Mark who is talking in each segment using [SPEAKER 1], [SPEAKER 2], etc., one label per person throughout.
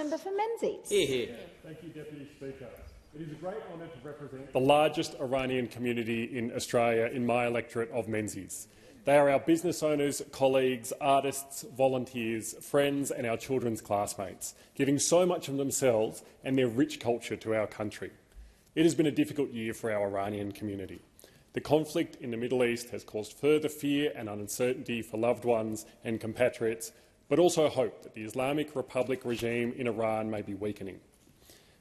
[SPEAKER 1] member for Menzies.
[SPEAKER 2] Hear, hear.
[SPEAKER 3] Thank you, Deputy Speaker. It is a great honour to represent the largest Iranian community in Australia in my electorate of Menzies. They are our business owners, colleagues, artists, volunteers, friends and our children's classmates, giving so much of themselves and their rich culture to our country. It has been a difficult year for our Iranian community. The conflict in the Middle East has caused further fear and uncertainty for loved ones and compatriots, but also hope that the Islamic Republic regime in Iran may be weakening.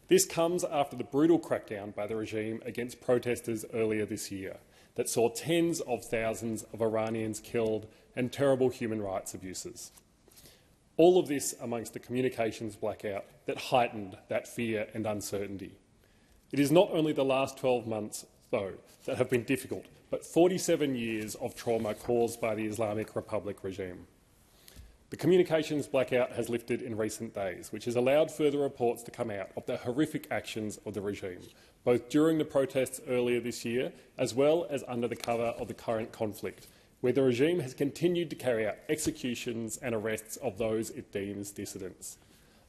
[SPEAKER 3] This comes after the brutal crackdown by the regime against protesters earlier this year that saw tens of thousands of Iranians killed and terrible human rights abuses. All of this amongst the communications blackout that heightened that fear and uncertainty. It is not only the last 12 months, though, that have been difficult, but 47 years of trauma caused by the Islamic Republic regime. The communications blackout has lifted in recent days, which has allowed further reports to come out of the horrific actions of the regime, both during the protests earlier this year as well as under the cover of the current conflict, where the regime has continued to carry out executions and arrests of those it deems dissidents.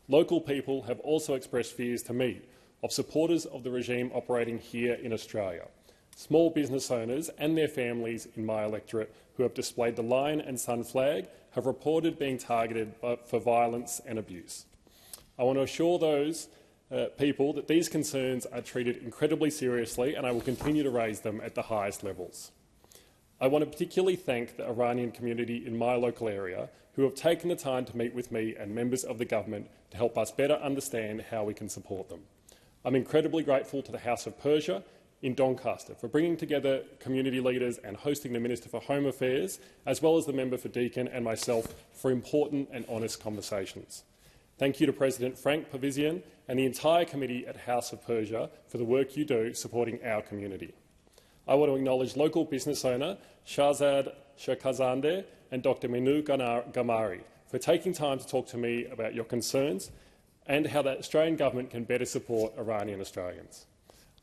[SPEAKER 3] Local people have also expressed fears to me of supporters of the regime operating here in Australia, small business owners and their families in my electorate who have displayed the Lion and Sun flag have reported being targeted for violence and abuse. I want to assure those people that these concerns are treated incredibly seriously and I will continue to raise them at the highest levels. I want to particularly thank the Iranian community in my local area who have taken the time to meet with me and members of the government to help us better understand how we can support them. I'm incredibly grateful to the House of Persia in Doncaster for bringing together community leaders and hosting the Minister for Home Affairs, as well as the member for Deakin and myself, for important and honest conversations. Thank you to President Frank Pavisian and the entire committee at House of Persia for the work you do supporting our community. I want to acknowledge local business owner Shahzad Shahkazandeh and Dr Minu Gamari for taking time to talk to me about your concerns and how the Australian government can better support Iranian Australians.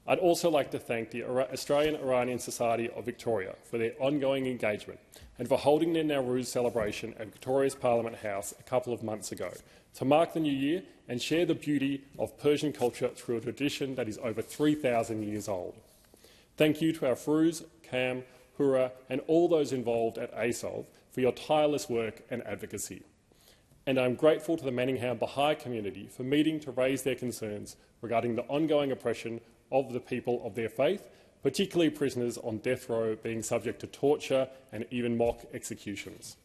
[SPEAKER 3] I'd also like to thank the Australian-Iranian Society of Victoria for their ongoing engagement and for holding their Nowruz celebration at Victoria's Parliament House a couple of months ago to mark the new year and share the beauty of Persian culture through a tradition that is over 3,000 years old. Thank you to our Fruz, Cam, Hura and all those involved at ASOV for your tireless work and advocacy. And I'm grateful to the Manningham Baha'i community for meeting to raise their concerns regarding the ongoing oppression of the people of their faith, particularly prisoners on death row being subject to torture and even mock executions.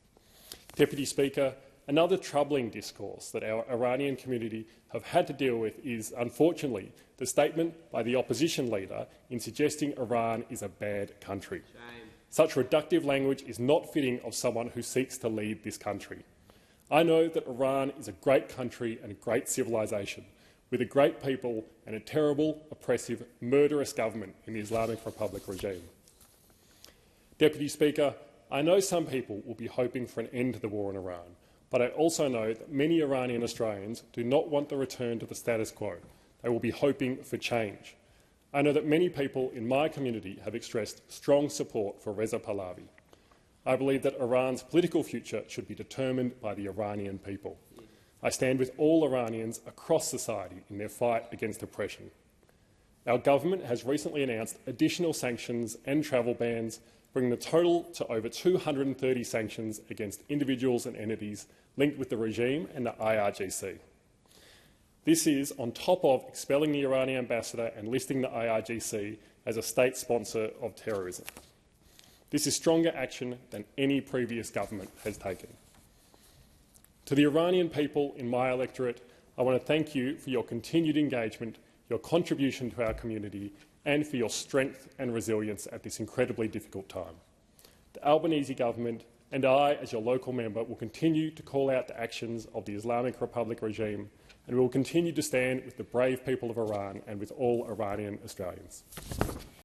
[SPEAKER 3] Deputy Speaker, another troubling discourse that our Iranian community have had to deal with is, unfortunately, the statement by the opposition leader in suggesting Iran is a bad country. Shame. Such reductive language is not fitting of someone who seeks to lead this country. I know that Iran is a great country and a great civilisation, with a great people and a terrible, oppressive, murderous government in the Islamic Republic regime. Deputy Speaker, I know some people will be hoping for an end to the war in Iran, but I also know that many Iranian Australians do not want the return to the status quo. They will be hoping for change. I know that many people in my community have expressed strong support for Reza Pahlavi. I believe that Iran's political future should be determined by the Iranian people. I stand with all Iranians across society in their fight against oppression. Our government has recently announced additional sanctions and travel bans, bringing the total to over 230 sanctions against individuals and entities linked with the regime and the IRGC. This is on top of expelling the Iranian ambassador and listing the IRGC as a state sponsor of terrorism. This is stronger action than any previous government has taken. To the Iranian people in my electorate, I want to thank you for your continued engagement, your contribution to our community and for your strength and resilience at this incredibly difficult time. The Albanese government and I, as your local member, will continue to call out the actions of the Islamic Republic regime and we will continue to stand with the brave people of Iran and with all Iranian Australians.